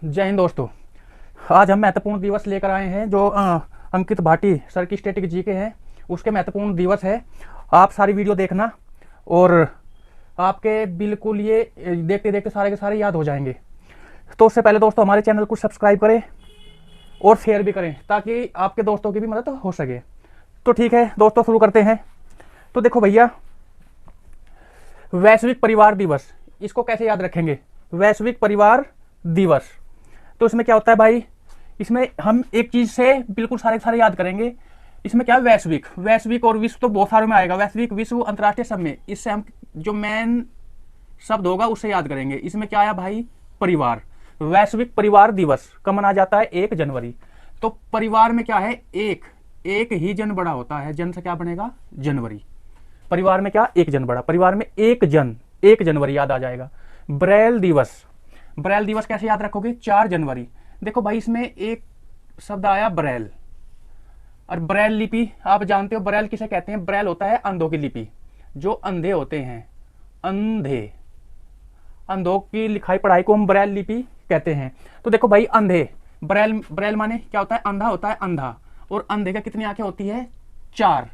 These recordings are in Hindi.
जय हिंद दोस्तों। आज हम महत्वपूर्ण दिवस लेकर आए हैं जो अंकित भाटी सर की स्टैटिक जी के हैं, उसके महत्वपूर्ण दिवस है। आप सारी वीडियो देखना और आपके बिल्कुल ये देखते देखते सारे के सारे याद हो जाएंगे। तो उससे पहले दोस्तों हमारे चैनल को सब्सक्राइब करें और शेयर भी करें ताकि आपके दोस्तों की भी मदद हो सके। तो ठीक है दोस्तों, शुरू करते हैं। तो देखो भैया, वैश्विक परिवार दिवस, इसको कैसे याद रखेंगे? वैश्विक परिवार दिवस, तो इसमें क्या होता है भाई, इसमें हम एक चीज से बिल्कुल सारे सारे याद करेंगे। इसमें क्या है, वैश्विक, वैश्विक और विश्व तो बहुत सारे में आएगा। वैश्विक, विश्व, अंतर्राष्ट्रीय सब में, इससे हम जो मेन शब्द होगा उससे याद करेंगे। इसमें क्या आया भाई, परिवार। वैश्विक परिवार दिवस कब मनाया जाता है? 1 जनवरी। तो परिवार में क्या है, एक ही जन बड़ा होता है। जन से क्या बनेगा, जनवरी। परिवार में क्या, 1 जन बड़ा, परिवार में 1 जनवरी याद आ जाएगा। ब्रेल दिवस, ब्रेल दिवस कैसे याद रखोगे? 4 जनवरी। देखो भाई, इसमें एक शब्द आया ब्रेल, और ब्रेल लिपि आप जानते हो ब्रेल किसे कहते हैं? ब्रेल होता है अंधों की लिपि, जो अंधे होते हैं, अंधों की लिखाई पढ़ाई को हम ब्रेल लिपि कहते हैं। तो देखो भाई, अंधे, ब्रेल, ब्रेल माने क्या होता है? अंधा होता है, अंधा। और अंधे का कितनी आंखें होती है? 4।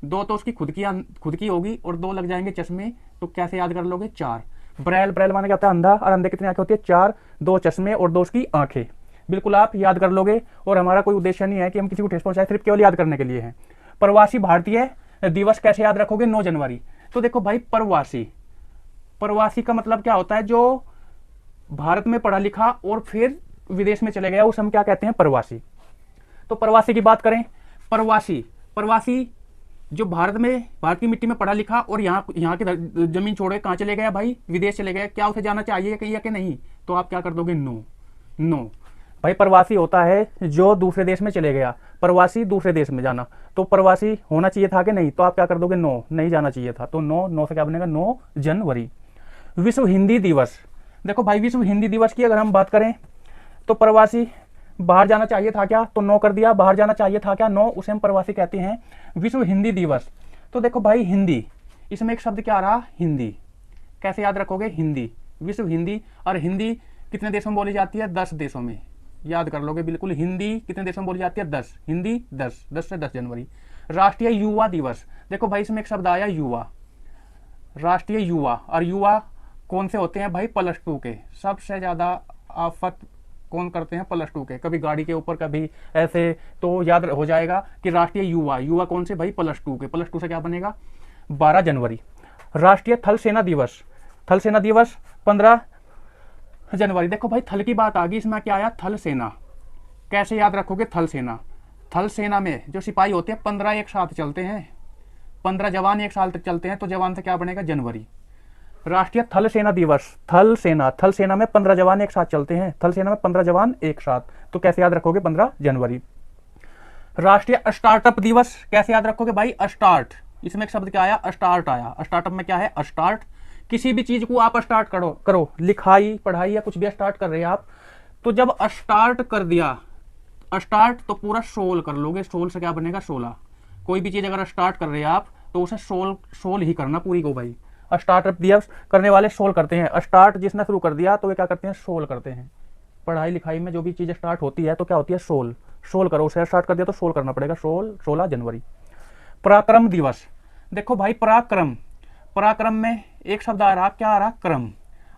2 तो उसकी खुद की होगी और 2 लग जाएंगे चश्मे। तो कैसे याद कर लोगे? 4। ब्रेल, ब्रेल माने क्या होता है? अंधा, और अंधे कितनी आंखें होती है? 4, 2 चश्मे और 2 उसकी आंखें। बिल्कुल आप याद कर लोगे, और हमारा कोई उद्देश्य नहीं है कि हम किसी को ठेस पहुंचाए, सिर्फ केवल याद करने के लिए है। प्रवासी भारतीय दिवस कैसे याद रखोगे? 9 जनवरी। तो देखो भाई, प्रवासी, प्रवासी का मतलब क्या होता है? जो भारत में पढ़ा लिखा और फिर विदेश में चले गया, उसे हम क्या कहते हैं? प्रवासी। तो प्रवासी की बात करें, प्रवासी, प्रवासी जो भारत की मिट्टी में पढ़ा लिखा और यहाँ की जमीन छोड़ के कहाँ चले गया भाई? विदेश चले गया। क्या उसे जाना चाहिए कहीं या कि नहीं? तो आप क्या कर दोगे? नो। नो भाई, प्रवासी होता है जो दूसरे देश में चले गया। प्रवासी, दूसरे देश में जाना। तो प्रवासी होना चाहिए था कि नहीं? तो आप क्या कर दोगे? नो, नहीं जाना चाहिए था। तो नो से क्या बनेगा? 9 जनवरी। विश्व हिंदी दिवस, देखो भाई, विश्व हिंदी दिवस की अगर हम बात करें तो प्रवासी बाहर जाना चाहिए था क्या? तो नो कर दिया। बाहर जाना चाहिए था क्या? नो, उसे हम प्रवासी कहते हैं। विश्व हिंदी दिवस, तो देखो भाई, हिंदी, इसमें एक शब्द क्या आ रहा? हिंदी। कैसे याद रखोगे? हिंदी, विश्व हिंदी। और हिंदी कितने देशों में बोली जाती है? 10 देशों में। याद कर लोगे बिल्कुल। हिंदी कितने देशों में बोली जाती है? 10। हिंदी 10 से 10 जनवरी। राष्ट्रीय युवा दिवस, देखो भाई, इसमें एक शब्द आया युवा, राष्ट्रीय युवा। और युवा कौन से होते हैं भाई? +2 के। सबसे ज्यादा आफत कौन करते हैं? +2 के। कभी गाड़ी के ऊपर, कभी ऐसे, तो याद हो जाएगा कि राष्ट्रीय युवा, युवा कौन से भाई? +2 के। +2 से क्या बनेगा? 12 जनवरी। राष्ट्रीय थल सेना दिवस, थल सेना दिवस 15 जनवरी। देखो भाई, थल की बात आ गई, इसमें क्या आया? थल सेना। कैसे याद रखोगे? थल सेना, थल सेना में जो सिपाही होते हैं 15 एक साथ चलते हैं, 15 जवान एक साल तक चलते हैं। तो जवान से क्या बनेगा? जनवरी। राष्ट्रीय थल सेना दिवस, थल सेना, थल सेना में 15 जवान एक साथ चलते हैं। थल सेना में 15 जवान एक साथ। तो कैसे याद रखोगे? 15 जनवरी। राष्ट्रीय स्टार्टअप दिवस कैसे याद रखोगे भाई? स्टार्ट, इसमें एक शब्द क्या आया? स्टार्ट आया। स्टार्टअप में क्या है? स्टार्ट। किसी भी चीज को आप स्टार्ट करो, लिखाई पढ़ाई या कुछ भी स्टार्ट कर रहे हैं आप, तो जब स्टार्ट कर दिया स्टार्ट, तो पूरा सोल कर लोगे। सोल से क्या बनेगा? 16। कोई भी चीज अगर स्टार्ट कर रहे हैं आप तो उसे सोल ही करना पूरी को भाई। स्टार्टअप दिवस करने वाले सोल करते हैं। स्टार्ट जिसने शुरू कर दिया तो वे क्या करते हैं? सोल करते हैं। पढ़ाई लिखाई में जो भी चीज स्टार्ट होती है तो क्या होती है? सोल। सोल करो, उसे स्टार्ट कर दिया तो सोल करना पड़ेगा। 16 जनवरी। पराक्रम दिवस, देखो भाई, पराक्रम, पराक्रम में एक शब्द आ रहा, क्या आ रहा? क्रम।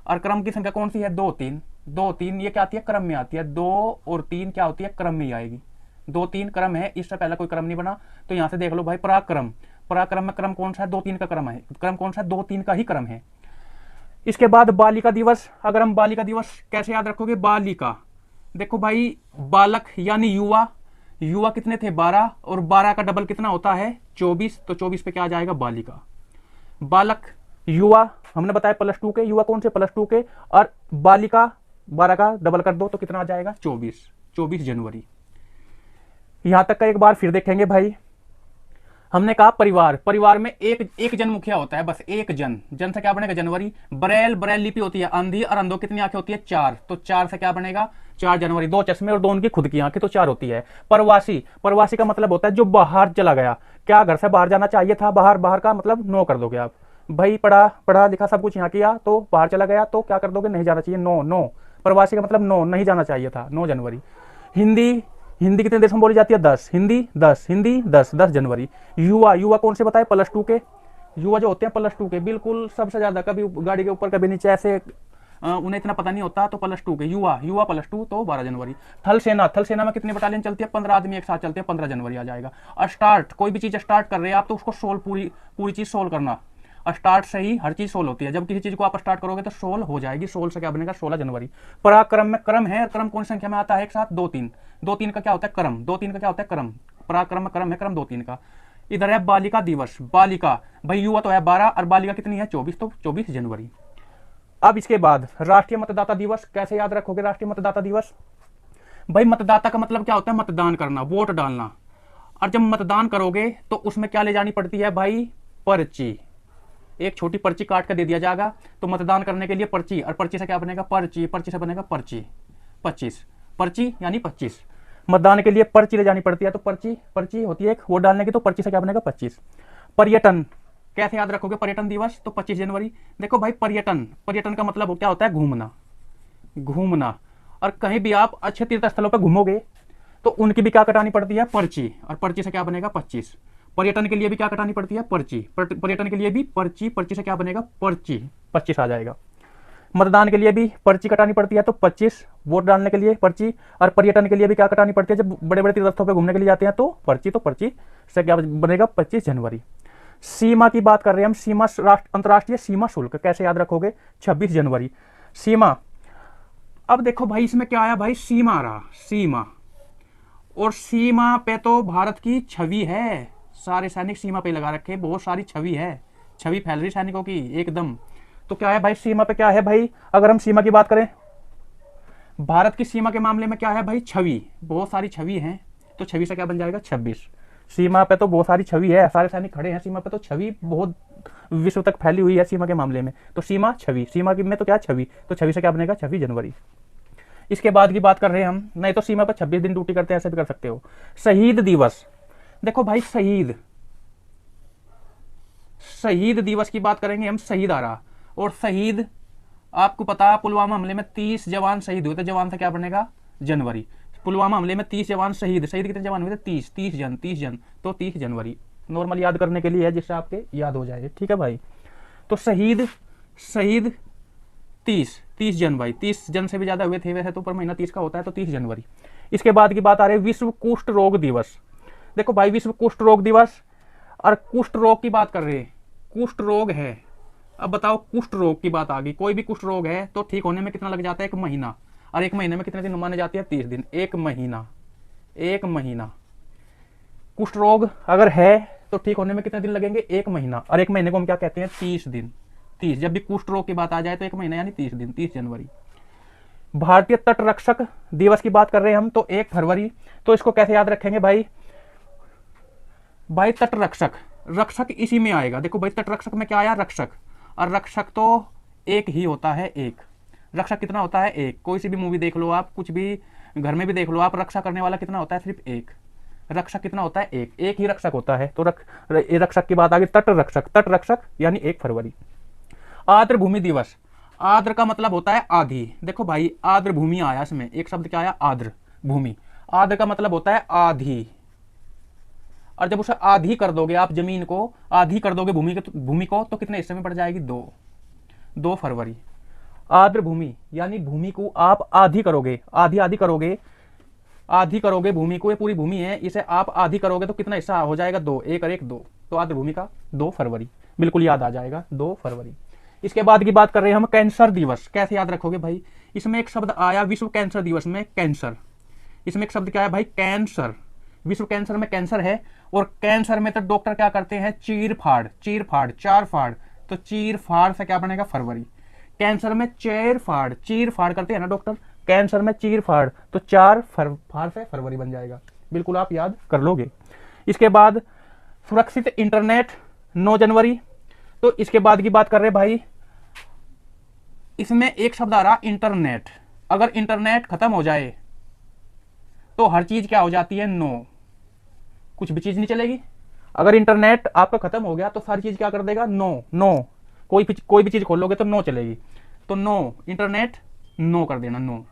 और क्रम की संख्या कौन सी है? 2, 3। 2, 3 ये क्या आती है? क्रम में आती है। 2 और 3 क्या होती है? क्रम में ही आएगी। 2, 3 क्रम है, इससे पहले कोई क्रम नहीं बना। तो यहां से देख लो भाई, पराक्रम, पराक्रम में क्रम कौन सा है? 2, 3 का क्रम है। क्रम कौन सा है? 2, 3 का ही क्रम है। इसके बाद बालिका दिवस, अगर हम बालिका दिवस कैसे याद रखोगे? बालिका, देखो भाई, बालक यानी युवा, युवा कितने थे? 12, और 12 का डबल कितना होता है? 24। तो 24 पे क्या आ जाएगा? बालिका। बालक, युवा हमने बताया +2 के, युवा कौन से? +2 के। और बालिका 12 का डबल कर दो तो कितना आ जाएगा? 24। 24 जनवरी। यहां तक का एक बार फिर देखेंगे भाई। हमने कहा परिवार, परिवार में एक जन मुखिया होता है, बस एक जन। जन से क्या बनेगा? जनवरी। ब्रेल, ब्रेल लिपि होती है अंधी, और अंधों कितनी आंखें होती है? 4। तो 4 से क्या बनेगा? 4 जनवरी। 2 चश्मे और 2 उनकी खुद की आंखें, तो 4 होती है। प्रवासी, प्रवासी का मतलब होता है जो बाहर चला गया। क्या घर से बाहर जाना चाहिए था? बाहर, बाहर का मतलब नो कर दोगे आप भाई। पढ़ा लिखा सब कुछ यहाँ किया तो बाहर चला गया, तो क्या कर दोगे? नहीं जाना चाहिए। No, no. प्रवासी का मतलब 9, नहीं जाना चाहिए था, 9 जनवरी। हिंदी, हिंदी कितने देशों में बोली जाती है? 10, हिंदी 10, हिंदी 10, 10 जनवरी। युवा, युवा कौन से बताए? +2 के युवा जो होते हैं, +2 के बिल्कुल सबसे ज्यादा, कभी गाड़ी के ऊपर कभी नीचे, ऐसे उन्हें इतना पता नहीं होता, तो +2 के युवा, युवा +2 तो 12 जनवरी। थल सेना, थल सेना में कितने बटालियन चलती है? 15 आदमी एक साथ चलते हैं, 15 जनवरी आ जाएगा। स्टार्ट, कोई भी चीज स्टार्ट कर रहे हैं आप तो उसको सोल्व, पूरी पूरी चीज सोल्व करना। स्टार्ट से ही हर चीज सोल्व होती है, जब किसी चीज को आप स्टार्ट करोगे तो सोल्व हो जाएगी। सोल्व से क्या बनेगा? 16 जनवरी। पराक्रम में क्रम है, क्रम कौन संख्या में आता है? एक साथ 2 3, 2 3 का क्या होता है? क्रम, 2 3 का क्या होता है? क्रम। पराक्रम में क्रम है, क्रम 2 3 का। इधर है बालिका दिवस, बालिका भाई, युवा तो है 12 और बालिका कितनी है? 24, तो 24 जनवरी। अब इसके बाद राष्ट्रीय मतदाता दिवस, कैसे याद रखोगे राष्ट्रीय मतदाता दिवस? भाई मतदाता का मतलब क्या होता है? मतदान करना, वोट डालना। और जब मतदान करोगे तो उसमें क्या ले जानी पड़ती है भाई? पर्ची। एक छोटी पर्ची काट कर दे दिया जाएगा, तो मतदान करने के लिए पर्ची, और पर्ची से क्या बनेगा? पर्ची, पर्ची से बनेगा पर्ची, 25, पर्ची यानी 25। मतदान के लिए पर्ची ले जानी पड़ती है, तो पर्ची, पर्ची होती है एक, वोट डालने की, तो पर्ची से क्या बनेगा? 25। पर्यटन, कैसे याद रखोगे पर्यटन दिवस? तो 25 जनवरी। देखो भाई, पर्यटन, पर्यटन का मतलब क्या होता है? घूमना, घूमना। और कहीं भी आप अच्छे तीर्थ स्थलों पर घूमोगे तो उनकी भी क्या कटानी पड़ती है? पर्ची, और पर्ची से क्या बनेगा? 25। पर्यटन के लिए भी क्या कटानी पड़ती है? पर्ची, पर्यटन के लिए भी पर्ची, पर्ची से क्या बनेगा? पर्ची, 25 आ जाएगा। मतदान के लिए भी पर्ची कटानी पड़ती है, तो 25, वोट डालने के लिए पर्ची, और पर्यटन के लिए भी क्या कटानी पड़ती है? जब बड़े बड़े तीर्थस्थलों पर घूमने के लिए जाते हैं तो पर्ची, तो पर्ची से क्या बनेगा? 25 जनवरी। सीमा की बात कर रहे हैं हम, सीमा, अंतर्राष्ट्रीय सीमा शुल्क कैसे याद रखोगे? 26 जनवरी। सीमा, अब देखो भाई इसमें क्या आया भाई? सीमा आ रहा, सीमा, और सीमा पे तो भारत की छवि है, सारे सैनिक सीमा पे लगा रखे, बहुत सारी छवि है, छवि फैल रही सैनिकों की एकदम। तो क्या है भाई सीमा पे? क्या है भाई? अगर हम सीमा की बात करें, भारत की सीमा के मामले में क्या है भाई? छवि, बहुत सारी छवि है, तो छवि से क्या बन जाएगा? 26। सीमा पे तो बहुत सारी छवि है, सारे सैनिक खड़े हैं सीमा पे, तो छवि बहुत विश्व तक फैली हुई है सीमा के मामले में, तो सीमा, छवि, सीमा की में तो क्या? छवि, तो छवि से क्या बनेगा? 26 जनवरी। इसके बाद की बात कर रहे हैं हम, नहीं तो सीमा पर 26 दिन ड्यूटी करते हैं, ऐसे भी कर सकते हो। शहीद दिवस, देखो भाई शहीद, शहीद दिवस की बात करेंगे हम, शहीद आ रहा, और शहीद आपको पता, पुलवामा हमले में 30 जवान शहीद हुए थे, जवान से क्या बनेगा? जनवरी। पुलवामा हमले में 30 जवान शहीद, शहीद कितने जवान हुए थे? 30, 30 जन, 30 जन, तो 30 जनवरी। नॉर्मल याद करने के लिए है, जिससे आपके याद हो जाए, ठीक है भाई। तो शहीद, शहीद 30 जन भाई, 30 जन से भी ज्यादा हुए थे वैसे तो, पर महीना 30 का होता है, तो 30 जनवरी। इसके बाद की बात आ रही है विश्व कुष्ठ रोग दिवस। देखो भाई विश्व कुष्ठ रोग दिवस, और कुष्ठ रोग की बात कर रहे हैं, कुष्ठ रोग है। अब बताओ, कुष्ठ रोग की बात आ गई, कोई भी कुष्ठ रोग है तो ठीक होने में कितना लग जाता है? 1 महीना, और 1 महीने में कितने दिन माने जाती है? 30 दिन, 1 महीना, 1 महीना। कुष्ठ रोग अगर है तो ठीक होने में कितने दिन लगेंगे? 1 महीना, और 1 महीने को हम क्या कहते हैं? 30 दिन, 30। जब भी कुष्ठ रोग की बात आ जाए तो 1 महीना यानी 30 दिन, 30 जनवरी। भारतीय तट रक्षक दिवस की बात कर रहे हैं हम, तो 1 फरवरी। तो इसको कैसे याद रखेंगे भाई? भाई तट रक्षक, रक्षक इसी में आएगा। देखो भाई तट रक्षक में क्या आया? रक्षक, और रक्षक तो एक ही होता है, एक। रक्षक कितना होता है? एक। कोई सी भी मूवी देख लो आप, कुछ भी घर में भी देख लो आप, रक्षा करने वाला कितना होता है? सिर्फ एक। रक्षक कितना होता है? एक, एक ही रक्षक होता है। तो रक्षक की बात आ गई, तट रक्षक, तट रक्षक यानी 1 फरवरी। आर्द्र भूमि दिवस, आर्द्र का मतलब होता है आधी। देखो भाई आर्द्र भूमि आया, इसमें एक शब्द क्या आया? आर्द्र भूमि। आर्द्र का मतलब होता है आधी, और जब उसे आधी कर दोगे आप, जमीन को आधी कर दोगे भूमि को, तो कितने हिस्से में पड़ जाएगी? 2 फरवरी। आर्द्र भूमि यानी भूमि को आप आधी करोगे, आधी आधी करोगे, आधी करोगे भूमि को, ये पूरी भूमि है, इसे आप आधी करोगे तो कितना हिस्सा हो जाएगा? 2, 1 और 1 2, तो आर्द्र भूमि का 2 फरवरी, बिल्कुल याद आ जाएगा, 2 फरवरी। इसके बाद की बात कर रहे हैं हम कैंसर दिवस, कैसे याद रखोगे भाई? इसमें एक शब्द आया विश्व कैंसर दिवस में, कैंसर। इसमें एक शब्द क्या है भाई? कैंसर। विश्व कैंसर में कैंसर है, और कैंसर में तो डॉक्टर क्या करते हैं? चीर फाड़, चीर फाड़, 4 फाड़, तो चीर फाड़ से क्या बनेगा? फरवरी। कैंसर में चेर फाड़, चीर फाड़ करते हैं ना डॉक्टर, कैंसर में चीर फाड़, तो 4 फाड़ से फरवरी बन जाएगा, बिल्कुल आप याद कर लोगे। इसके बाद सुरक्षित इंटरनेट 9 जनवरी। तो इसके बाद की बात कर रहे भाई, इसमें एक शब्द आ रहा इंटरनेट। अगर इंटरनेट खत्म हो जाए तो हर चीज क्या हो जाती है? नो, कुछ भी चीज नहीं चलेगी। अगर इंटरनेट आपका खत्म हो गया तो सारी चीज क्या कर देगा? नो, नो, कोई भी चीज खोलोगे तो नो चलेगी, तो नो इंटरनेट नो कर देना, नो।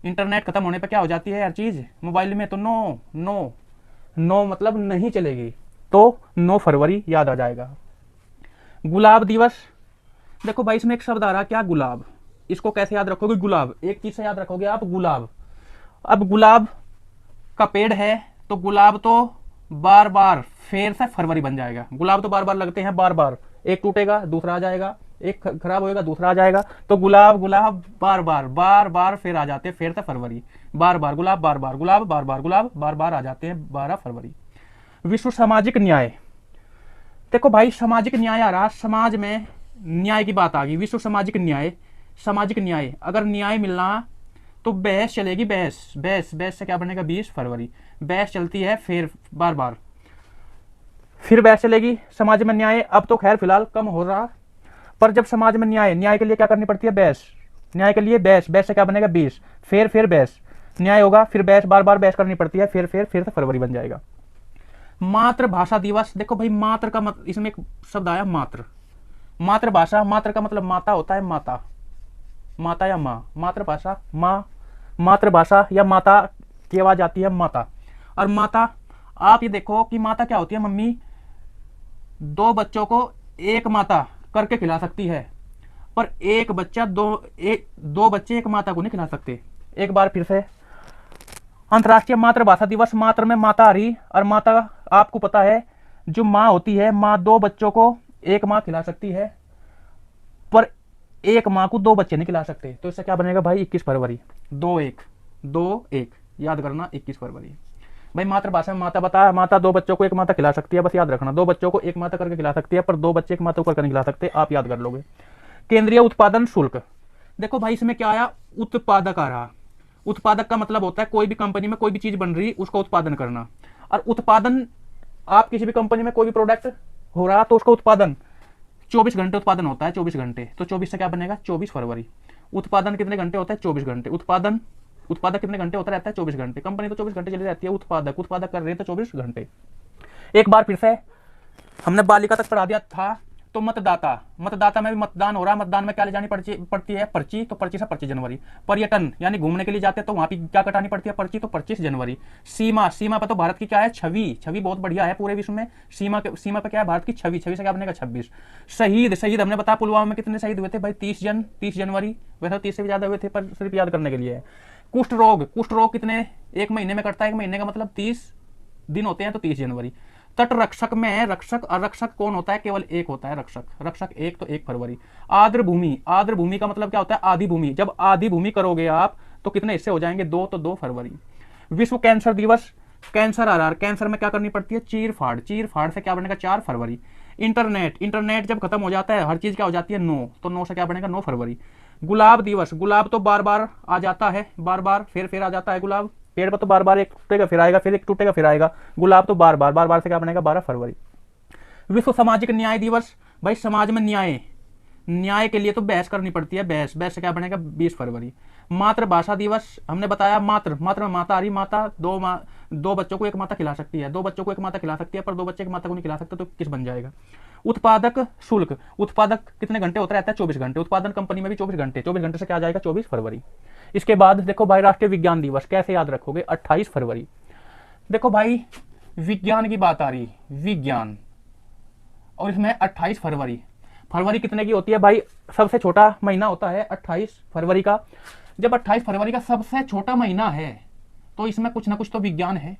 इंटरनेट खत्म होने पे क्या हो जाती है हर चीज मोबाइल में, तो नो नो नो मतलब नहीं चलेगी, तो 9 फरवरी याद आ जाएगा। गुलाब दिवस, देखो भाई इसमें एक शब्द आ रहा क्या, गुलाब। इसको कैसे याद रखोगे, गुलाब, एक चीज से याद रखोगे आप, गुलाब। अब गुलाब का पेड़ है तो गुलाब तो बार बार फिर से फरवरी बन जाएगा। गुलाब तो बार बार लगते हैं, बार बार, एक टूटेगा दूसरा आ जाएगा, एक खराब होएगा दूसरा आ जाएगा, तो गुलाब गुलाब बार बार फिर आ जाते हैं, फिर से फरवरी, बार बार गुलाब, बार बार गुलाब, बार बार गुलाब, बार बार आ जाते हैं 12 फरवरी। विश्व सामाजिक न्याय, देखो भाई सामाजिक न्याय आ रहा, समाज में न्याय की बात आ गई। विश्व सामाजिक न्याय, सामाजिक न्याय, अगर न्याय मिलना तो बहस चलेगी, बहस बहस बहस से क्या बनेगा, 20 फरवरी। बहस चलती है फिर बार बार, फिर बहस चलेगी। समाज में न्याय अब तो खैर फिलहाल कम हो रहा, पर जब समाज में न्याय, न्याय के लिए क्या करनी पड़ती है, बहस। न्याय के लिए बहस, बहस से क्या बनेगा, 20, फिर बहस, न्याय होगा, फिर बहस, बार बार बहस करनी पड़ती है, फिर से फरवरी बन जाएगा। मातृभाषा दिवस, देखो भाई मातृ का मतलब, इसमें एक शब्द आया मातृ, मातृभाषा, मातृ का मतलब माता होता है, माता, माता या माँ, मातृभाषा माँ, मातृभाषा या माता की आवाज आती है माता। और माता, आप ये देखो कि माता क्या होती है, मम्मी 2 बच्चों को एक माता करके खिला सकती है, पर एक बच्चा दो बच्चे एक माता को नहीं खिला सकते। एक बार फिर से, अंतर्राष्ट्रीय मातृभाषा दिवस, मातृ में माता आ रही, और माता आपको पता है जो माँ होती है, माँ 2 बच्चों को एक माँ खिला सकती है, पर एक माँ को 2 बच्चे नहीं खिला सकते, तो इससे क्या बनेगा भाई, 21 फरवरी, 2-1 याद करना, 21 फरवरी। भाई मातृभाषा में माता बता, माता 2 बच्चों को एक माता खिला सकती है, बस याद रखना, 2 बच्चों को एक माता करके खिला सकती है, पर 2 बच्चे एक माता को करके नहीं खिला सकते, आप याद कर लोगे। केंद्रीय उत्पादन शुल्क, देखो भाई इसमें क्या आया, उत्पादक आ रहा। उत्पादक का मतलब होता है कोई भी कंपनी में कोई भी चीज बन रही उसका उत्पादन करना, और उत्पादन, आप किसी भी कंपनी में कोई भी प्रोडक्ट हो रहा तो उसका उत्पादन 24 घंटे उत्पादन होता है, 24 घंटे, तो 24 से क्या बनेगा, 24 फरवरी। उत्पादन कितने घंटे होता है, 24 घंटे। उत्पादक कितने घंटे होता रहता है, 24 घंटे। कंपनी तो 24 घंटे चली रहती है, उत्पादक कर रहे हैं तो 24 घंटे। एक बार फिर से, हमने बालिका तक पढ़ा दिया था, तो मतदाता में भी मतदान हो रहा, मतदान में क्या ले जानी पड़ती है, पर्ची, तो पर्ची से 25 जनवरी। पर्यटन यानी घूमने के लिए जाते हैं तो वहां भी क्या कटानी पड़ती है, पर्ची, तो 25 जनवरी। सीमा पर तो भारत की क्या है, छवि बहुत बढ़िया है पूरे विश्व में, सीमा पे क्या है, भारत की छवि से क्या बनेगा, 26। शहीद हमने बताया पुलवामा में कितने शहीद हुए थे भाई, 30 जनवरी, वैसे 30 से भी ज्यादा हुए थे, पर सिर्फ याद करने के लिए है। कुष्ठ रोग कितने, 1 महीने में कटता है, 1 महीने का मतलब 30 दिन होते हैं, तो 30 जनवरी। तट रक्षक में रक्षक और रक्षक कौन होता है, केवल एक होता है रक्षक एक, तो 1 फरवरी। आर्द्र भूमि का मतलब क्या होता है, आधी भूमि। जब आधी भूमि करोगे आप तो कितने हिस्से हो जाएंगे, 2, तो 2 फरवरी। विश्व कैंसर दिवस, कैंसर आ रहा है, कैंसर में क्या करनी पड़ती है, चीर फाड़ से क्या बनेगा, 4 फरवरी। इंटरनेट जब खत्म हो जाता है हर चीज क्या हो जाती है, 9, तो 9 से क्या बनेगा, 9 फरवरी। गुलाब दिवस, गुलाब तो बार बार आ जाता है, बार बार फिर आ जाता है गुलाब, पेड़ पर तो बार बार एक टूटेगा फिर आएगा, फिर एक टूटेगा फिर आएगा, गुलाब तो बार बार से क्या बनेगा, 12 फरवरी। विश्व सामाजिक न्याय दिवस, भाई समाज में न्याय के लिए तो बहस करनी पड़ती है, बहस से क्या बनेगा, 20 फरवरी। मातृभाषा दिवस, हमने बताया मातृ में माता आ रही, माता 2 बच्चों को एक माता खिला सकती है, 2 बच्चों को एक माता खिला सकती है, पर 2 बच्चे एक माता को नहीं खिला सकते, तो किस बन जाएगा। उत्पादक शुल्क, उत्पादक कितने घंटे होता रहता है, 24 घंटे। उत्पादन कंपनी में भी 24 घंटे से क्या आ जाएगा, 24 फरवरी। इसके बाद देखो भाई राष्ट्रीय विज्ञान दिवस, कैसे याद रखोगे, 28 फरवरी। देखो भाई विज्ञान की बात आ रही, विज्ञान, और इसमें 28 फरवरी कितने की होती है भाई, सबसे छोटा महीना होता है 28 फरवरी का। जब 28 फरवरी का सबसे छोटा महीना है तो इसमें कुछ ना कुछ तो विज्ञान है,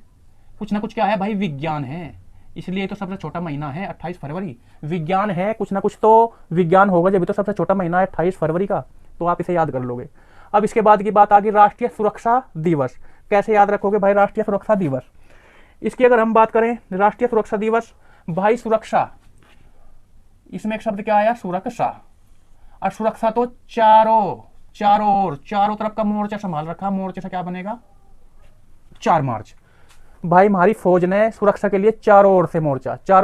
कुछ ना कुछ क्या है भाई, विज्ञान है, इसलिए तो सबसे छोटा महीना है 28 फरवरी। विज्ञान है, कुछ ना कुछ तो विज्ञान होगा, जब तो सबसे छोटा महीना है 28 फरवरी का, तो आप इसे याद कर लोगे। अब इसके बाद की बात आ गई राष्ट्रीय सुरक्षा दिवस, कैसे याद रखोगे भाई, राष्ट्रीय सुरक्षा दिवस। इसकी अगर हम बात करें, राष्ट्रीय सुरक्षा दिवस, भाई सुरक्षा, इसमें एक शब्द क्या आया, सुरक्षा, और सुरक्षा तो चारों तरफ का मोर्चा संभाल रखा, मोर्चे से क्या बनेगा, 4 मार्च। भाई हमारी फौज ने सुरक्षा के लिए चारों ओर से मोर्चा का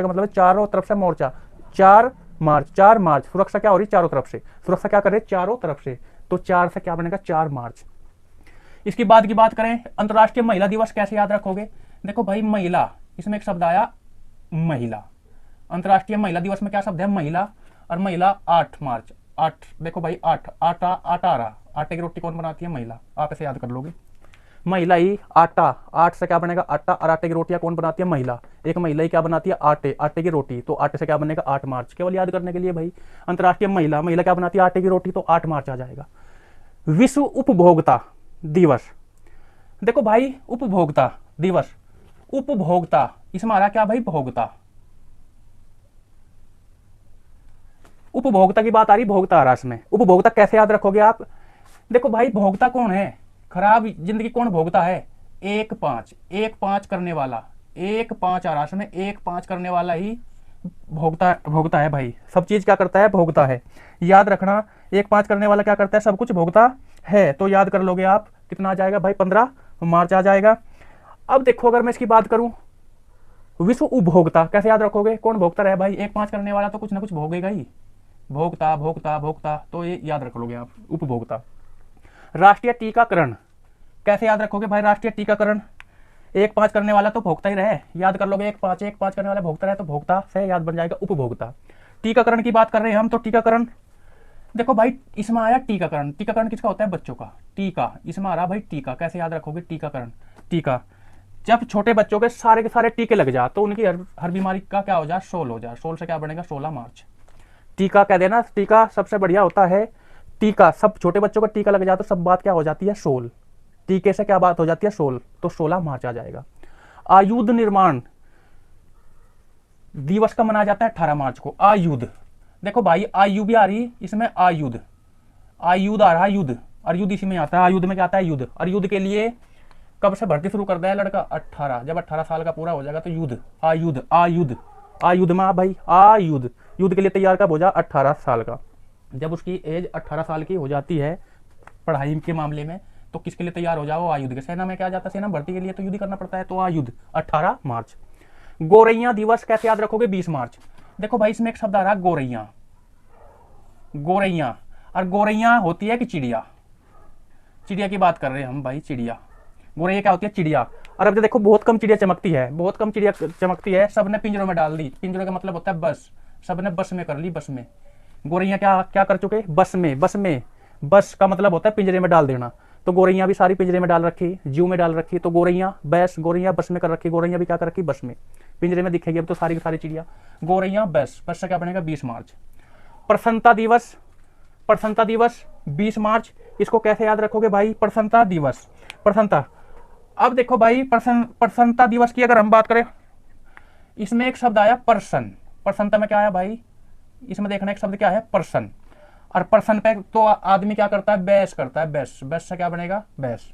मतलब है चारों तरफ से मोर्चा, 4 मार्च। सुरक्षा क्या हो रही, चारों तरफ से, सुरक्षा क्या कर रहे, चारों तरफ से, तो 4 से क्या बनेगा, 4 मार्च। इसके बाद की बात करें, अंतर्राष्ट्रीय महिला दिवस कैसे याद रखोगे, देखो भाई महिला, इसमें एक शब्द आया महिला, अंतर्राष्ट्रीय महिला दिवस में क्या शब्द है, महिला, और महिला 8 8, देखो भाई 8, आटा आटा आ रहा, आटे की रोटी कौन बनाती है? महिला। आप ऐसे याद कर लोगे, महिला ही आटा, 8 से क्या बनेगा? आटा, और आटे की रोटियां कौन बनाती है? महिला। एक महिला ही क्या बनाती है? आटे की रोटी, तो आटे से क्या बनेगा? 8 मार्च। केवल याद करने के लिए भाई, अंतर्राष्ट्रीय महिला, महिला क्या बनाती है? आटे की रोटी, तो 8 मार्च आ जाएगा। विश्व उपभोक्ता दिवस, देखो भाई उपभोक्ता दिवस, उपभोक्ता इसमें आ रहा क्या भाई? भोक्ता, उपभोक्ता की बात आ रही, भोक्ता आ रहा इसमें। उपभोक्ता कैसे याद रखोगे आप? देखो भाई भोक्ता कौन है? खराब जिंदगी कौन भोगता है? 1-5, 1-5 करने वाला, 1-5 आ रहा इसमें, 1-5 करने वाला ही भोगता भोगता है भाई। सब चीज क्या करता है? भोगता है। याद रखना, 1-5 करने वाला क्या करता है? सब कुछ भोगता है। तो याद कर लोगे आप, कितना आ जाएगा भाई? 15 मार्च आ जाएगा। अब देखो अगर मैं इसकी बात करूं, विश्व उपभोक्ता कैसे याद रखोगे? कौन भोगता रहे भाई? 1-5 करने वाला तो कुछ ना कुछ भोगेगा ही, भोक्ता भोक्ता भोक्ता, तो ये याद रख लोगे आप, उपभोक्ता। राष्ट्रीय टीकाकरण कैसे याद रखोगे भाई? राष्ट्रीय टीकाकरण, 1-5 करने वाला तो भोक्ता ही रहे, याद कर लोगे। 1-5 करने वाला भोक्ता रहे, तो भोक्ता से याद बन जाएगा उपभोक्ता। टीकाकरण की बात कर रहे हैं हम, तो टीकाकरण देखो भाई इसमें आया टीकाकरण, टीकाकरण किसका होता है? बच्चों का। टीका इसमें आ रहा भाई टीका, कैसे याद रखोगे? टीकाकरण, टीका, जब छोटे बच्चों के सारे टीके लग जा तो उनकी हर बीमारी का क्या हो जाए? 16 हो जाए। 16 से क्या बनेगा? 16 मार्च। टीका कह देना, टीका सबसे बढ़िया होता है। टीका, सब छोटे बच्चों का टीका लग जाए तो सब बात क्या हो जाती है? 16। टीके से क्या बात हो जाती है? 16, तो 16 मार्च आ जाएगा। आयुध निर्माण दिवस का मनाया जाता है 18 मार्च को। आयुध, देखो भाई आयु भी आ रही इसमें, आयुध, आयुध आ रहा है, युद्ध, और युद्ध इसी में आता है। आयुध में क्या आता है? युद्ध। और युद्ध के लिए कब से भर्ती शुरू कर दिया लड़का? 18, जब 18 साल का पूरा हो जाएगा तो युद्ध, आयुध, आयुध, आयुध में भाई आयुध, युद्ध के लिए तैयार कब हो जा? 18 साल का। जब उसकी एज 18 साल की हो जाती है पढ़ाई के मामले में, तो किसके लिए तैयार हो जाओ? आयुध के। सेना में क्या जाता है? सेना भर्ती के लिए तो युद्ध करना पड़ता है, तो आयुध 18 मार्च। गोरैया दिवस कैसे याद रखोगे? 20 मार्च। देखो भाई इसमें एक शब्द आ रहा है गोरैया, गोरैया, और गोरैया होती है कि चिड़िया, चिड़िया की बात कर रहे हैं हम भाई, चिड़िया। गोरैया क्या होती है? चिड़िया। और अब देखो बहुत कम चिड़िया चमकती है, बहुत कम चिड़िया चमकती है, सबने पिंजरों में डाल दी। पिंजरों का मतलब होता है बस, सबने बस में कर ली, बस में। गोरैया क्या क्या कर चुके? बस में, बस में, बस का मतलब होता है पिंजरे में डाल देना। तो गोरैया भी सारी पिंजरे में डाल रखी, जू में डाल रखी, तो गोरैया बैस, गोरैया बस में कर रखी, गोरैया भी क्या कर रखी? बस में, पिंजरे में दिखेगी अब तो सारी की सारी चिड़िया। गोरैया बस, बस से क्या बनेगा? 20 मार्च। प्रसन्नता दिवस, प्रसन्नता दिवस 20 मार्च, इसको कैसे याद रखोगे भाई? प्रसन्नता दिवस, प्रसन्नता। अब देखो भाई प्रसन्नता दिवस की अगर हम बात करें, इसमें एक शब्द आया पर्सन, प्रसन्नता में क्या आया भाई? इसमें देखना एक शब्द क्या है? पर्सन। और पर्सन पे तो आदमी क्या करता है? बहस करता है, बहस, बहस से क्या बनेगा? बहस।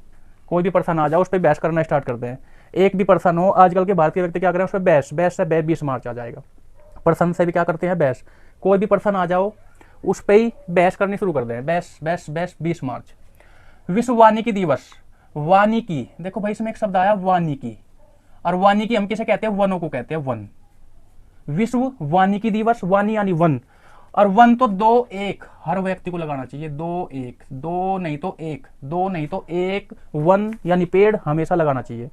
कोई भी पर्सन आ जाओ उस पर बहस करना स्टार्ट करते हैं, एक भी पर्सन हो, आजकल के भारतीय व्यक्ति क्या करें? उस पर बहस, बहस से 20 मार्च आ जाएगा। पर्सन से भी क्या करते हैं? बहस। कोई भी पर्सन आ जाओ उस पर ही बहस करनी शुरू कर दें, बहस बहस बहस, 20 मार्च। विश्व वानिकी दिवस, वानिकी, देखो भाई इसमें एक शब्द आया वानिकी, और वानिकी हम किसे कहते हैं? वनों को कहते हैं, वन। विश्व वानिकी दिवस, वानी यानी वन, और वन तो 2-1 हर व्यक्ति को लगाना चाहिए, 2-1, 2 नहीं तो 1, 2 नहीं तो 1, वन यानी पेड़ हमेशा लगाना चाहिए।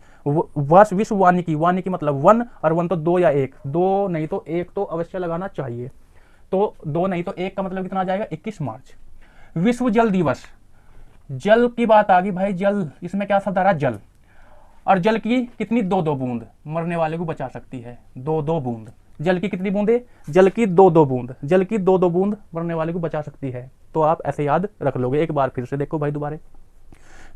विश्व वानिकी, वानिकी मतलब वन, और वन तो 2 या 1, 2 नहीं तो 1 तो अवश्य लगाना चाहिए। तो 2 नहीं तो 1 का मतलब कितना आ जाएगा? 21 मार्च। विश्व जल दिवस, जल की बात आ गई भाई, जल, इसमें क्या शब्द आ रहा है? जल, और जल की कितनी? 2-2 बूंद मरने वाले को बचा सकती है, 2-2 बूंद। जल की कितनी बूंदे? जल की 2-2 बूंद, जल की 2-2 बूंद मरने वाले को बचा सकती है। तो आप ऐसे याद रख लोगे। एक बार फिर से देखो भाई दोबारा।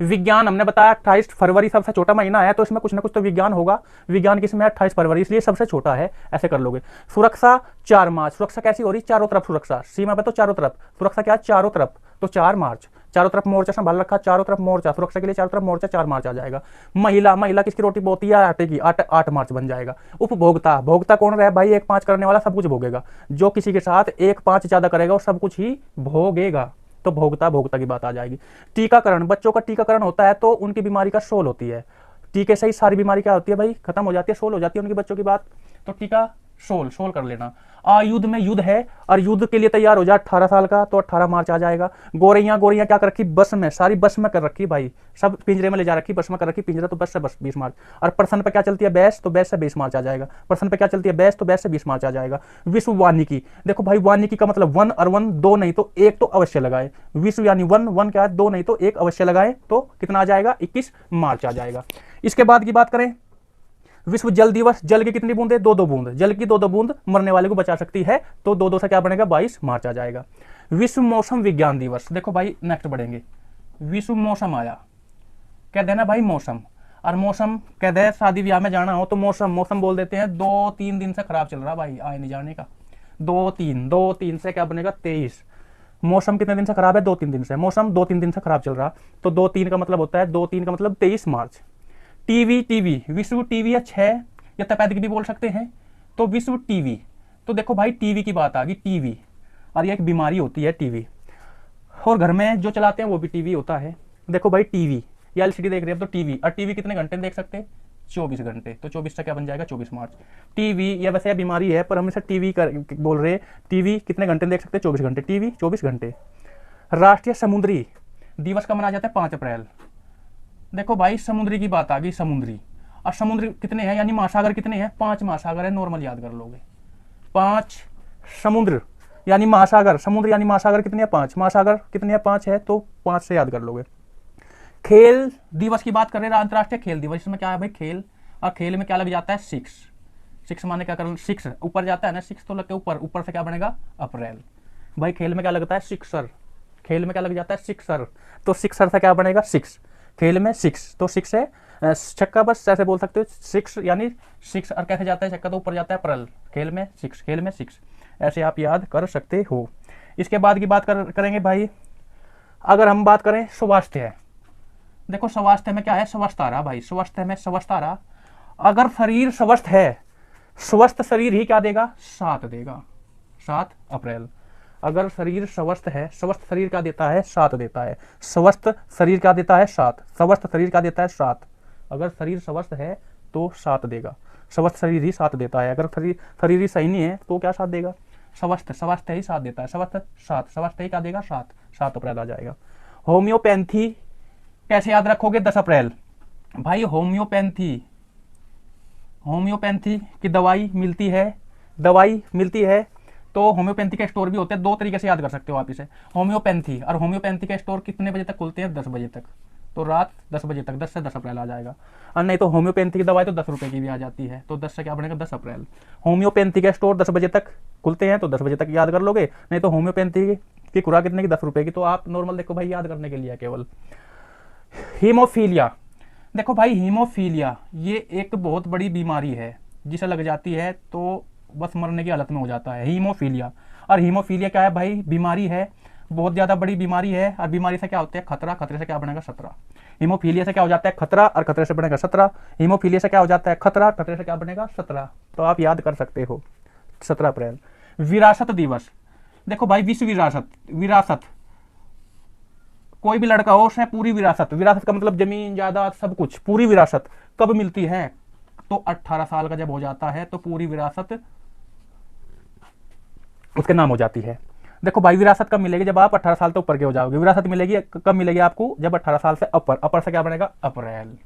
विज्ञान हमने बताया 28 फरवरी सबसे छोटा महीना है, तो इसमें कुछ ना कुछ तो विज्ञान होगा। विज्ञान किसमें? 28 फरवरी, इसलिए सबसे छोटा है, ऐसे कर लोगे। सुरक्षा 4 मार्च, सुरक्षा कैसी हो रही? चारों तरफ सुरक्षा, सीमा पे तो चारों तरफ सुरक्षा, क्या? चारों तरफ, तो 4 मार्च, चारों तरफ मोर्चा संभाल रखा, चारों तरफ मोर्चा, सुरक्षा के लिए चारों तरफ मोर्चा, 4 मार्च आ जाएगा। महिला, महिला किसकी रोटी बोती है? आटे की, 8 मार्च बन जाएगा। उपभोक्ता, भोक्ता कौन रहे भाई? 1-5 करने वाला सब कुछ भोगेगा, जो किसी के साथ 1-5 ज्यादा करेगा वो सब कुछ ही भोगेगा, तो भोक्ता, भोक्ता की बात आ जाएगी। टीकाकरण, बच्चों का टीकाकरण होता है तो उनकी बीमारी का 16 होती है, टीके से ही सारी बीमारी क्या होती है भाई? खत्म हो जाती है, 16 हो जाती है उनकी बच्चों की बात। तो टीका सोल सोल कर लेना। आयुध में युद्ध है, और युद्ध के लिए तैयार हो जा 18 साल का, तो 18 मार्च आ जाएगा। गोरैया गोरैया क्या कर रखी, बस में, सारी बस में कर रखी भाई, सब पिंजरे में ले जा रखी, बस में कर रखी, पिंजरा तो बस से बस 20 मार्च। और पर्सन पे क्या चलती है, बैस, तो बैस से 20 मार्च आ जाएगा। पर्सन पे क्या चलती है, बैस, तो बैस से 20 मार्च आ जाएगा। विश्व वानिकी, देखो भाई वानिकी का मतलब वन, और वन दो नहीं तो एक तो अवश्य लगाए। विश्व यानी वन, वन क्या है, दो नहीं तो एक अवश्य लगाए, तो कितना आ जाएगा, 21 मार्च आ जाएगा। इसके बाद की बात करें, विश्व जल दिवस, जल की कितनी बूंदे, दो दो बूंद, जल की दो दो बूंद मरने वाले को बचा सकती है, तो दो दो से क्या बनेगा, 22 मार्च आ जाएगा। विश्व मौसम विज्ञान दिवस, देखो भाई नेक्स्ट बढ़ेंगे, विश्व मौसम आया, कह देना भाई मौसम, और मौसम कह दे शादी ब्याह में जाना हो तो मौसम, मौसम बोल देते हैं। 2-3 दिन से खराब चल रहा भाई, आए नहीं जाने का, 2-3 से क्या बनेगा, 23। मौसम कितने दिन से खराब है, 2-3 दिन से, मौसम 2-3 दिन से खराब चल रहा, तो 2-3 का मतलब होता है, 2-3 का मतलब 23 मार्च। टीवी, टीवी, विश्व टीवी या 6 या तपेदिक भी बोल सकते हैं, तो विश्व टीवी, तो देखो भाई टीवी की बात आ गई, टीवी, और ये एक बीमारी होती है टीवी, और घर में जो चलाते हैं वो भी टीवी होता है। देखो भाई टीवी या एलसीडी देख रहे हैं तो टीवी, और टीवी कितने घंटे देख सकते हैं, 24 घंटे, तो 24 से क्या बन जाएगा, 24 मार्च। टीवी या वैसे बीमारी है, पर हम इसे टीवी बोल रहे हैं, टीवी कितने घंटे देख सकते हैं, 24 घंटे, टीवी 24 घंटे। राष्ट्रीय समुद्री दिवस का मनाया जाता है 5 अप्रैल। देखो भाई समुद्री की बात आ गई, समुद्री, और समुद्र कितने हैं, यानी महासागर कितने हैं, 5 महासागर है, नॉर्मल याद कर लोगे, 5 समुद्र यानी महासागर, समुद्र यानी महासागर कितने हैं, 5 महासागर कितने हैं, 5 है, तो 5 से याद कर लोगे। खेल दिवस की बात कर रहे हैं, अंतर्राष्ट्रीय खेल दिवस, इसमें क्या है भाई, खेल, और खेल में क्या लग जाता है, 6 माने क्या कर, 6 ऊपर जाता है ना, 6 तो लगते ऊपर, ऊपर से क्या बनेगा, अप्रैल। भाई खेल में क्या लगता है, 6 खेल में क्या लग जाता है, 6 तो 6 से क्या बनेगा, 6, खेल में 6, तो 6 है छक्का, बस ऐसे बोल सकते हो, 6 यानी 6, और कैसे जाता है छक्का, तो ऊपर जाता है अप्रैल, खेल में 6, खेल में 6, ऐसे आप याद कर सकते हो। इसके बाद की बात करेंगे भाई, अगर हम बात करें स्वास्थ्य, देखो स्वास्थ्य में क्या है, स्वस्थ आ रहा भाई, स्वास्थ्य में स्वस्थ आ रहा, अगर शरीर स्वस्थ है, स्वस्थ शरीर ही क्या देगा, 7 देगा, 7 अप्रैल। अगर शरीर स्वस्थ है, स्वस्थ शरीर क्या देता है, 7 देता है, स्वस्थ शरीर क्या देता है, 7, स्वस्थ शरीर क्या देता है, 7। अगर शरीर स्वस्थ है तो 7 देगा, स्वस्थ शरीर ही 7 देता है, अगर शरीर ही सही नहीं है तो क्या 7 देगा, स्वस्थ ही 7 देता है, स्वस्थ 7, स्वस्थ ही क्या देगा, 7 अप्रैल आ जाएगा। होम्योपैथी कैसे याद रखोगे, 10 अप्रैल। भाई होम्योपैथी की दवाई मिलती है, तो होम्योपैथी के स्टोर भी होते हैं, 2 तरीके से याद कर सकते हो आप इसे, होम्योपैथी, और होम्योपैथी के स्टोर कितने बजे तक खुलते हैं, 10 बजे तक, तो रात 10 बजे तक, 10 से 10 अप्रैल आ जाएगा। और नहीं तो होम्योपैथी की दवाई तो 10 रुपए की भी आ जाती है, तो 10 से क्या बनेगा, 10 अप्रैल। होम्योपैथी के स्टोर 10 बजे तक खुलते हैं, तो 10 बजे तक याद कर लोगे, नहीं तो होम्योपैथी की खुराक कितने की, 10 रुपए की, तो आप नॉर्मल देखो भाई, याद करने के लिए केवल। हीमोफीलिया, देखो भाई हीमोफीलिया ये एक बहुत बड़ी बीमारी है, जिसे लग जाती है तो बस मरने की हालत में हो जाता है, हीमोफीलिया। और हीमोफीलिया क्या है भाई, बीमारी है, बहुत ज़्यादा बड़ी बीमारी है, और बीमारी से क्या होता है, खतरा, खतरे से क्या बनेगा, 17। हीमोफीलिया से क्या हो जाता है, खतरा, और खतरे से बनेगा 17। हीमोफीलिया से क्या हो जाता है, खतरा, खतरे से क्या बनेगा, 17, तो आप याद कर सकते हो, 17 अप्रैल। विरासत दिवस, देखो भाई विश्व विरासत, कोई भी लड़का हो उसने पूरी विरासत का मतलब जमीन जायदाद सब कुछ, पूरी विरासत कब मिलती है, तो 18 साल का जब हो जाता है तो पूरी विरासत उसके नाम हो जाती है। देखो भाई विरासत कब मिलेगी, जब आप 18 साल से ऊपर के हो जाओगे। विरासत मिलेगी कब मिलेगी आपको, जब 18 साल से अपर से क्या बनेगा, अप्रैल।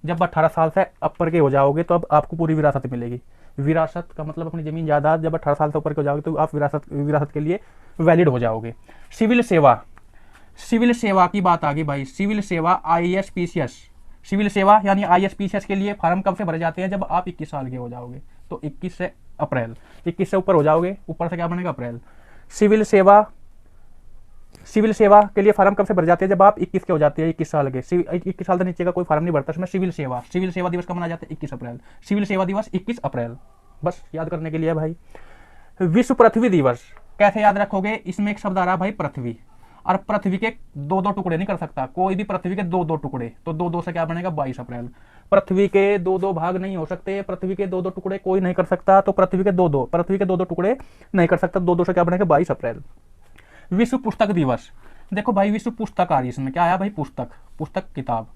जब 18 साल से अपर के हो जाओगे तो अब आपको पूरी विरासत मिलेगी। विरासत का मतलब अपनी जमीन जायदाद, जब 18 साल से ऊपर के हो जाओगे तो आप विरासत के लिए वैलिड हो जाओगे। सिविल सेवा की बात आ गई भाई, सिविल सेवा ISPCS, सिविल सेवा यानी ISPCS के लिए फार्म कब से भरे जाते हैं, जब आप 21 साल के हो जाओगे, तो 21 से अप्रैल, 21 से ऊपर हो जाओगे, ऊपर से क्या बनेगा, अप्रैल। सिविल सेवा के लिए फार्म कब से भरे जाते हैं, जब आप 21 के हो जाते हैं, 21 साल के, 21 साल से नीचे का कोई फार्म नहीं भरता इसमें। सिविल सेवा दिवस कब मनाया जाता है, 21 अप्रैल, सिविल सेवा दिवस 21 अप्रैल, बस याद करने के लिए भाई। विश्व पृथ्वी दिवस कैसे याद रखोगे, इसमें एक शब्द आ रहा है भाई पृथ्वी, और पृथ्वी के 2-2 टुकड़े नहीं कर सकता कोई भी, पृथ्वी के 2-2 टुकड़े, तो 2-2 से क्या बनेगा, 22 अप्रैल। पृथ्वी के 2-2 भाग नहीं हो सकते, पृथ्वी के 2-2 टुकड़े कोई नहीं कर सकता, तो पृथ्वी के 2-2 टुकड़े नहीं कर सकता, 2-2 से क्या बनेगा, 22 अप्रैल। विश्व पुस्तक दिवस, देखो भाई विश्व पुस्तकालय, इसमें क्या आया भाई, पुस्तक किताब,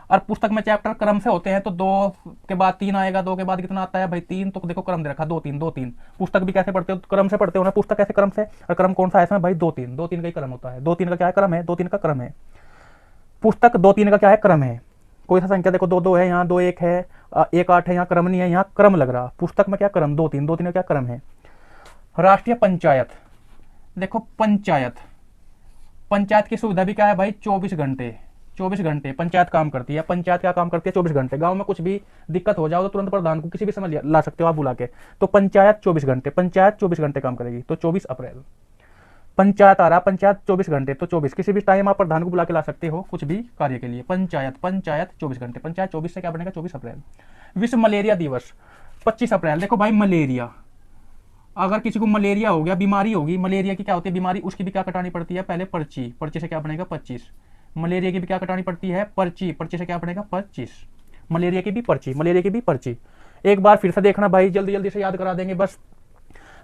और पुस्तक में चैप्टर क्रम से होते हैं, तो 2 के बाद 3 आएगा, 2 के बाद कितना आता है भाई 3, तो देखो क्रम दे रखा 2 3 2 3। पुस्तक भी कैसे पढ़ते हो, क्रम से पढ़ते हो ना, पुस्तक कैसे क्रम से, और क्रम कौन सा है इसमें भाई 2 3, 2 3 का ही क्रम होता है। 2 3 का क्या है क्रम है, 2 3 का क्रम है। पुस्तक 2 3 का क्या है क्रम है। कोई सा संख्या देखो 2 2 है, यहाँ 2 1 है, 1 8 है, यहाँ क्रम नहीं है, यहाँ क्रम लग रहा। पुस्तक में क्या क्रम 2 3, 2 3 का क्या क्रम है। राष्ट्रीय पंचायत, देखो पंचायत, पंचायत की सुविधा भी क्या है भाई 24 घंटे, 24 घंटे पंचायत काम करती है। पंचायत क्या काम करती है 24 घंटे। गांव में कुछ भी दिक्कत हो जाओ तो तुरंत प्रधान को किसी भी समय ला सकते हो आप बुला के। तो पंचायत 24 घंटे, पंचायत 24 घंटे काम करेगी। तो 24 अप्रैल पंचायत आ रहा, पंचायत 24 घंटे, तो 24 किसी भी टाइम आप प्रधान को बुला के ला सकते हो कुछ भी कार्य के लिए। पंचायत, पंचायत 24 घंटे, पंचायत 24 से क्या बनेगा 24 अप्रैल। विश्व मलेरिया दिवस 25 अप्रैल। देखो भाई मलेरिया, अगर किसी को मलेरिया हो गया, बीमारी होगी, मलेरिया की क्या होती है बीमारी, उसकी भी क्या कटानी पड़ती है पहले पर्ची, पर्ची से क्या बनेगा 25। मलेरिया की भी क्या कटानी पड़ती है पर्ची, पर्ची से क्या बनेगा 25। मलेरिया की भी पर्ची, मलेरिया की भी पर्ची। एक बार फिर से देखना भाई, जल्दी जल्दी से याद करा देंगे बस।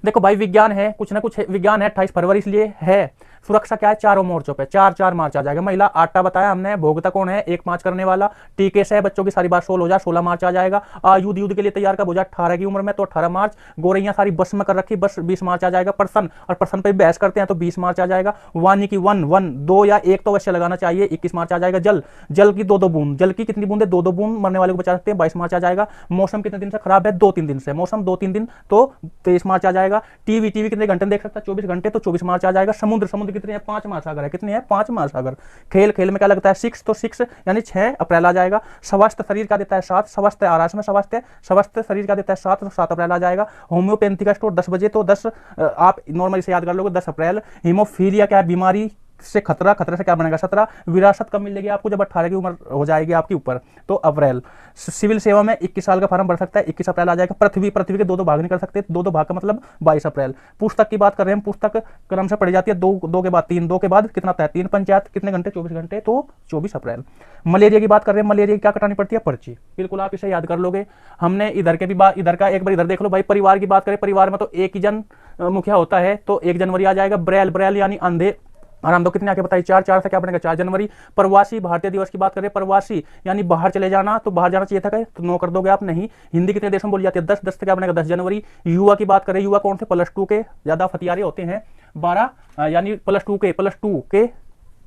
देखो भाई विज्ञान है, कुछ ना कुछ विज्ञान है, 28 फरवरी इसलिए है। सुरक्षा क्या है चारों मोर्चों पे, 4 मार्च आ जाएगा। महिला 8 बताया हमने। भोगता कौन है 1 मार्च करने वाला। टीके से बच्चों की सारी बात 16 हो जाए, 16 मार्च आ जाएगा। युद्ध युद्ध के लिए तैयार कब हो जाए 18 की उम्र में, तो 18 मार्च। गोरैया सारी बस में कर रखी, बस 20 मार्च आ जाएगा। पर्सन, और पर्सन पे बहस करते हैं तो 20 मार्च आ जाएगा। वानी की 1 2 या 1 तो अवश्य लगाना चाहिए, 21 मार्च आ जाएगा। जल, जल की 2 बूंद, जल की कितनी बूंदे 2 बूंद मरने वाले को बचा सकते हैं, 22 मार्च आ जाएगा। मौसम कितने दिन से खराब है 2-3 दिन से, मौसम 2-3 दिन, तो 23 मार्च आ जाएगा। टीवी, टीवी कितने घंटे देख सकता है 24 घंटे, तो 24 मार्च आ जाएगा। समुद्र, समुद्र कितने हैं 5 महासागर है, कितने हैं 5 महासागर। खेल, खेल में क्या लगता है 6, तो 6 यानी 6 अप्रैल आ जाएगा। स्वस्थ शरीर का देता है 7, स्वस्थ आ रहा है इसमें, स्वस्थ शरीर का देता है 7, तो 7 अप्रैल आ जाएगा। होम्योपैथी का स्टोर 10 बजे, तो 10 आप नॉर्मली से याद कर लोगे 10 अप्रैल। हीमोफीलिया क्या है बीमारी से खतरा, खतरे से क्या बनेगा 17। विरासत कब मिलेगी आपको जब 18 की उम्र हो जाएगी आपकी ऊपर, तो अप्रैल। सिविल सेवा में 21 साल का फॉर्म भर सकता है, 21 अप्रैल आ जाएगा। पृथ्वी, पृथ्वी के 2 भाग नहीं कर सकते, 2 भाग का मतलब 22 अप्रैल। पुस्तक की बात कर रहे हैं, पुस्तक क्रम से पढ़ी जाती है, 2 के बाद 3, 2 के बाद कितना आता है 3। पंचायत कितने घंटे 24 घंटे, तो 24 अप्रैल। मलेरिया की बात कर रहे हैं, मलेरिया की क्या कटानी पड़ती है पर्ची, बिल्कुल आप इसे याद कर लोगे। हमने इधर के भी बात, इधर का एक बार इधर देख लो भाई। परिवार की बात करें, परिवार में तो एक ही जन मुखिया होता है, तो 1 जनवरी आ जाएगा। ब्रेल, ब्रेल यानी अंधे, आराम दो कितने आके बताइए 4 से क्या बनेगा 4 जनवरी। प्रवासी भारतीय दिवस की बात करें, प्रवासी यानी बाहर चले जाना, तो बाहर जाना चाहिए था, तो 9 कर दोगे आप नहीं। हिंदी कितने देशों में बोली जाती है 10, 10 से क्या बनेगा 10 जनवरी। युवा की बात करें, युवा कौन से +2 के ज्यादा फतियारे होते हैं, 12 यानी +2 के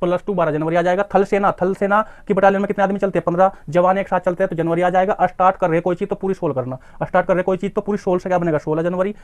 +2 12 जनवरी आ जाएगा। थल सेना, थल सेना की बटालियन में कितने आदमी चलते हैं 15 जवान एक साथ चलते हैं, तो जनवरी आ जाएगा। स्टार्ट कर रहे कोई चीज तो पूरी 16 करना, स्टार्ट कर रहे कोई चीज तो पूरी 16 से क्या बनेगा 16 जनवरी।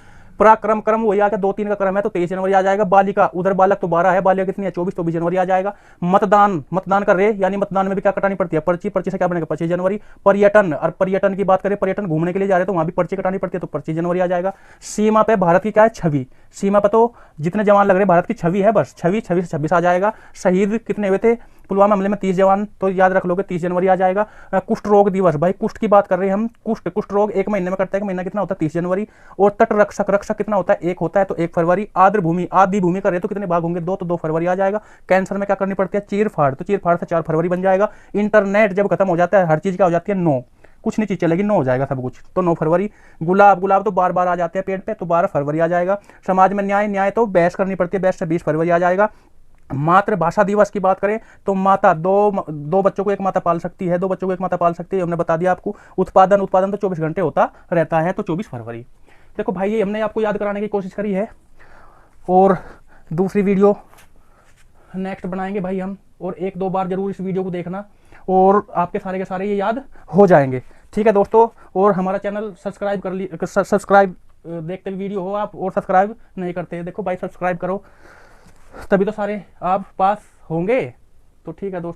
पराक्रम, क्रम वही आ गया 2 3 का क्रम है, तो 23 जनवरी आ जाएगा। बालिका, उधर बालक तो 12 है, बालिका कितनी है 24, तो 20 जनवरी आ जाएगा। मतदान, मतदान कर रहे यानी मतदान में भी क्या कटानी पड़ती है पर्ची, पर्ची से क्या बनेगा 25 जनवरी। पर्यटन, और पर्यटन की बात करें, पर्यटन घूमने के लिए जा रहे तो वहां भी पर्ची कटानी पड़ती है, तो 25 जनवरी आ जाएगा। सीमा पे भारत की क्या है छवि, सीमा पर तो जितने जवान लग रहे भारत की छवि है, बस छवि, 26 से 26 आ जाएगा। शहीद कितने हुए थे पुलवामा हमले में 30 जवान, तो याद रख लोगे 30 जनवरी आ जाएगा। कुष्ठ रोग दिवस, भाई कुष्ठ की बात कर रहे हैं हम। कुष्ठ, कुष्ठ रोग 1 महीने में करता है, 1 महीना कितना होता है 30 जनवरी। और तट रक्षक, रक्षक कितना होता है 1 होता है, तो 1 फरवरी। आद्र भूमि, आदि भूमि कर रहे तो कितने भाग होंगे 2, तो 2 फरवरी आ जाएगा। कैंसर में क्या करनी पड़ती है चीर फाड़, तो चीर फाड़ से 4 फरवरी बन जाएगा। इंटरनेट जब खत्म हो जाता है हर चीज क्या हो जाती है 9, कुछ नहीं चीज चलेगी 9 हो जाएगा सब कुछ, तो 9 फरवरी। गुलाब, गुलाब तो बार बार आ जाते हैं पेड़ पे, तो 12 फरवरी आ जाएगा। समाज में न्याय, न्याय तो बहस करनी पड़ती है, बहस से 20 फरवरी आ जाएगा। मातृभाषा दिवस की बात करें तो माता, दो बच्चों को एक माता पाल सकती है, 2 बच्चों को एक माता पाल सकती है, हमने बता दिया आपको। उत्पादन, उत्पादन तो 24 घंटे होता रहता है, तो 24 फरवरी। देखो भाई ये हमने आपको याद कराने की कोशिश करी है, और दूसरी वीडियो नेक्स्ट बनाएंगे भाई हम, और 1-2 बार जरूर इस वीडियो को देखना, और आपके सारे के सारे ये याद हो जाएंगे। ठीक है दोस्तों, और हमारा चैनल सब्सक्राइब कर ली, सब्सक्राइब देखते वीडियो हो आप और सब्सक्राइब नहीं करते, देखो भाई सब्सक्राइब करो, तभी तो सारे आप पास होंगे। तो ठीक है दोस्तों।